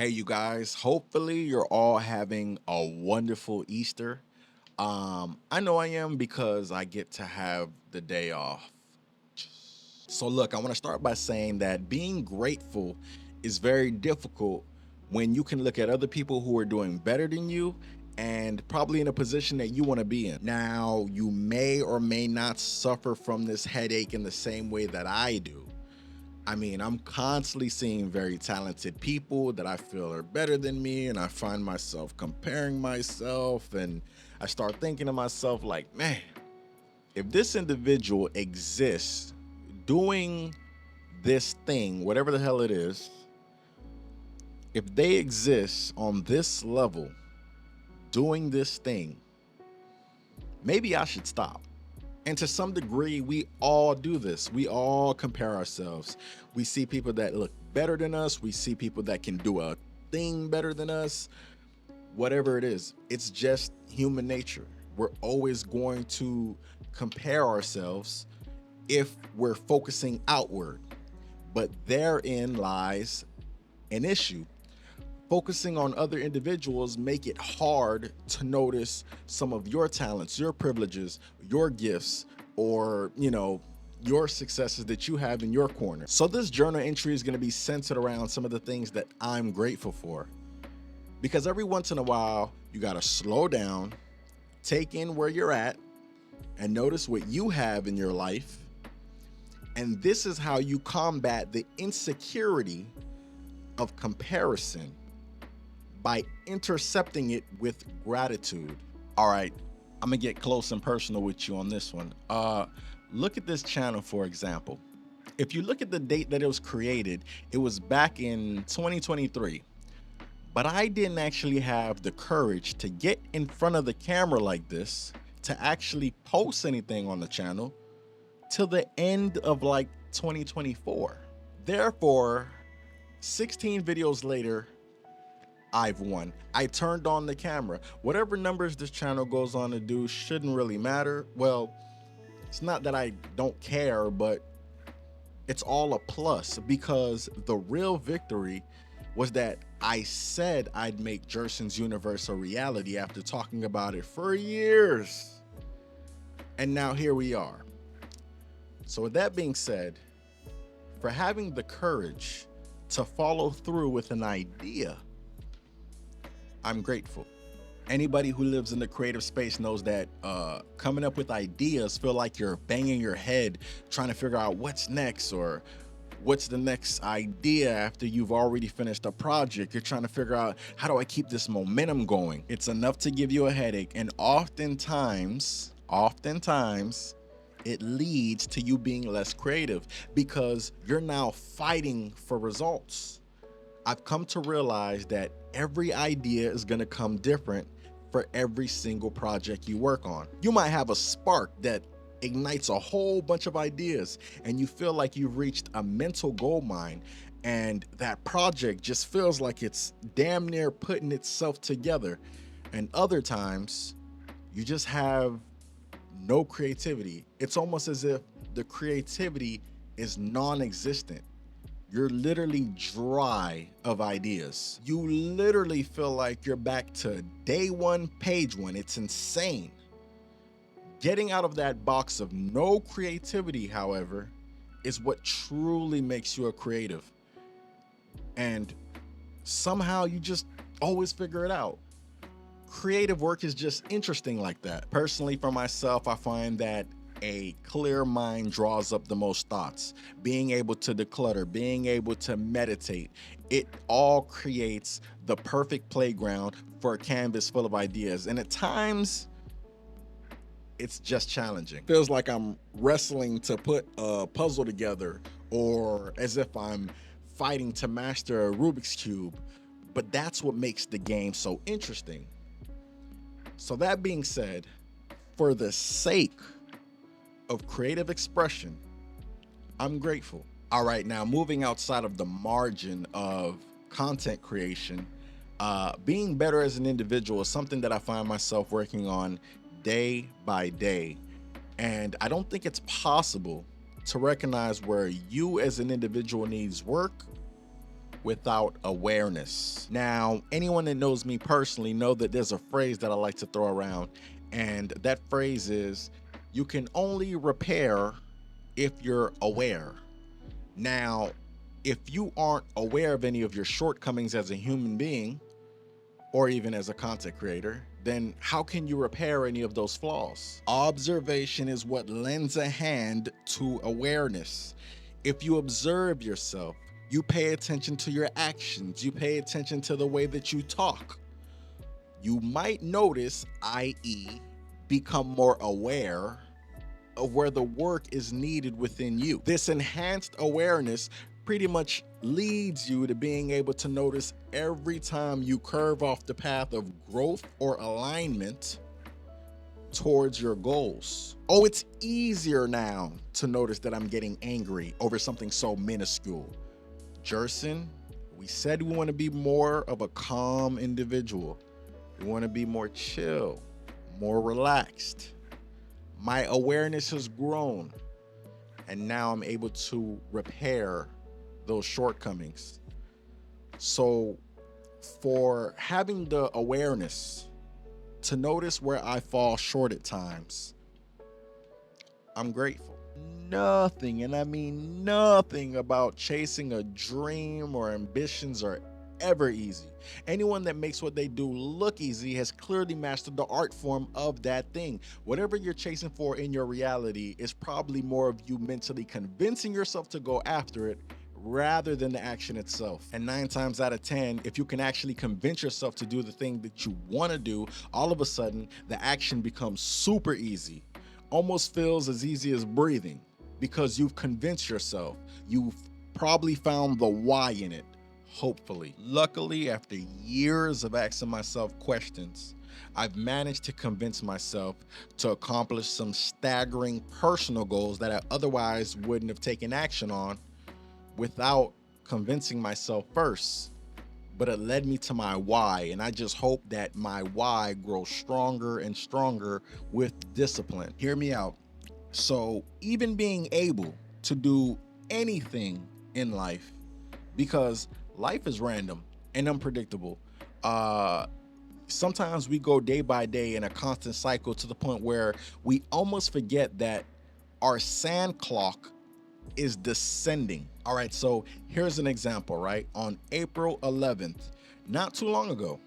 Hey, you guys. Hopefully, you're all having a wonderful Easter. I know I am because I get to have the day off. So, look, I want to start by saying that being grateful is very difficult when you can look at other people who are doing better than you and probably in a position that you want to be in. Now, you may or may not suffer from this headache in the same way that I do. I mean, I'm constantly seeing very talented people that I feel are better than me, and I find myself comparing myself, and I start thinking to myself, like, man, if this individual exists doing this thing, whatever the hell it is, if they exist on this level doing this thing, maybe I should stop. And to some degree, we all do this. We all compare ourselves. We see people that look better than us. We see people that can do a thing better than us. Whatever it is, it's just human nature. We're always going to compare ourselves if we're focusing outward. But therein lies an issue. Focusing on other individuals make it hard to notice some of your talents, your privileges, your gifts, or, your successes that you have in your corner. So this journal entry is going to be centered around some of the things that I'm grateful for. Because every once in a while, you got to slow down, take in where you're at, and notice what you have in your life. And this is how you combat the insecurity of comparison, by intercepting it with gratitude. All right, I'm gonna get close and personal with you on this one. Look at this channel, for example. If you look at the date that it was created, it was back in 2023. But I didn't actually have the courage to get in front of the camera like this to actually post anything on the channel till the end of like 2024. Therefore, 16 videos later, I've won. I turned on the camera. Whatever numbers this channel goes on to do shouldn't really matter. Well, it's not that I don't care, but it's all a plus because the real victory was that I said I'd make JRSIN'S universe a reality after talking about it for years. And now here we are. So with that being said, for having the courage to follow through with an idea, I'm grateful. Anybody who lives in the creative space knows that coming up with ideas feel like you're banging your head trying to figure out what's next or what's the next idea after you've already finished a project. You're trying to figure out, how do I keep this momentum going? It's enough to give you a headache, and oftentimes, it leads to you being less creative because you're now fighting for results. I've come to realize that every idea is going to come different for every single project you work on. You might have a spark that ignites a whole bunch of ideas and you feel like you've reached a mental gold mine, and that project just feels like it's damn near putting itself together. And other times you just have no creativity. It's almost as if the creativity is non-existent. You're literally dry of ideas. You literally feel like you're back to day one, page one. It's insane. Getting out of that box of no creativity, however, is what truly makes you a creative. And somehow you just always figure it out. Creative work is just interesting like that. Personally, for myself, I find that a clear mind draws up the most thoughts. Being able to declutter, being able to meditate, it all creates the perfect playground for a canvas full of ideas. And at times, it's just challenging. Feels like I'm wrestling to put a puzzle together, or as if I'm fighting to master a Rubik's Cube. But that's what makes the game so interesting. So that being said, for the sake of creative expression, I'm grateful. All right, now moving outside of the margin of content creation, being better as an individual is something that I find myself working on day by day. And I don't think it's possible to recognize where you as an individual needs work without awareness. Now, anyone that knows me personally know that there's a phrase that I like to throw around, and that phrase is, you can only repair if you're aware. Now, if you aren't aware of any of your shortcomings as a human being, or even as a content creator, then how can you repair any of those flaws? Observation is what lends a hand to awareness. If you observe yourself, you pay attention to your actions, you pay attention to the way that you talk, you might notice, i.e., become more aware of where the work is needed within you. This enhanced awareness pretty much leads you to being able to notice every time you curve off the path of growth or alignment towards your goals. Oh, it's easier now to notice that I'm getting angry over something so minuscule. Jersin, we said we want to be more of a calm individual. We want to be more chill, more relaxed. My awareness has grown, and now I'm able to repair those shortcomings. So for having the awareness to notice where I fall short at times, I'm grateful. Nothing, and I mean nothing, about chasing a dream or ambitions are ever easy. Anyone that makes what they do look easy has clearly mastered the art form of that thing. Whatever you're chasing for in your reality is probably more of you mentally convincing yourself to go after it rather than the action itself. And 9 times out of 10, if you can actually convince yourself to do the thing that you want to do, all of a sudden the action becomes super easy. Almost feels as easy as breathing, because you've convinced yourself. You've probably found the why in it, hopefully. Luckily, after years of asking myself questions, I've managed to convince myself to accomplish some staggering personal goals that I otherwise wouldn't have taken action on without convincing myself first. But it led me to my why, and I just hope that my why grows stronger and stronger with discipline. Hear me out. So even being able to do anything in life, because life is random and unpredictable. Sometimes we go day by day in a constant cycle to the point where we almost forget that our sand clock is descending. All right, so here's an example, right? On April 11th, not too long ago,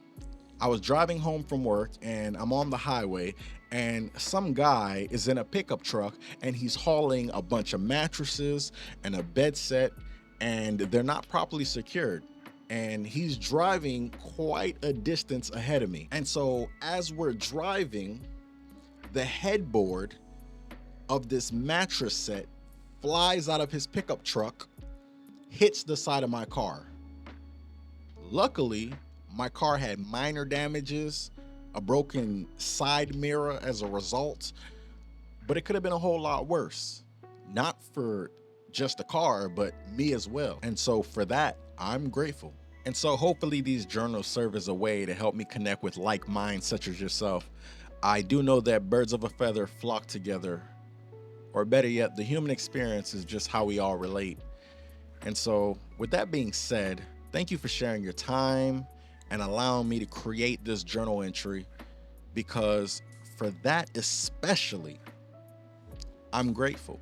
I was driving home from work and I'm on the highway, and some guy is in a pickup truck and he's hauling a bunch of mattresses and a bed set, and they're not properly secured. And he's driving quite a distance ahead of me. And so as we're driving, the headboard of this mattress set flies out of his pickup truck, hits the side of my car. Luckily, my car had minor damages, a broken side mirror as a result, but it could have been a whole lot worse. Not for just the car, but me as well. And so for that, I'm grateful. And so hopefully these journals serve as a way to help me connect with like minds such as yourself. I do know that birds of a feather flock together, or better yet, the human experience is just how we all relate. And so with that being said, thank you for sharing your time and allowing me to create this journal entry, because for that especially, I'm grateful.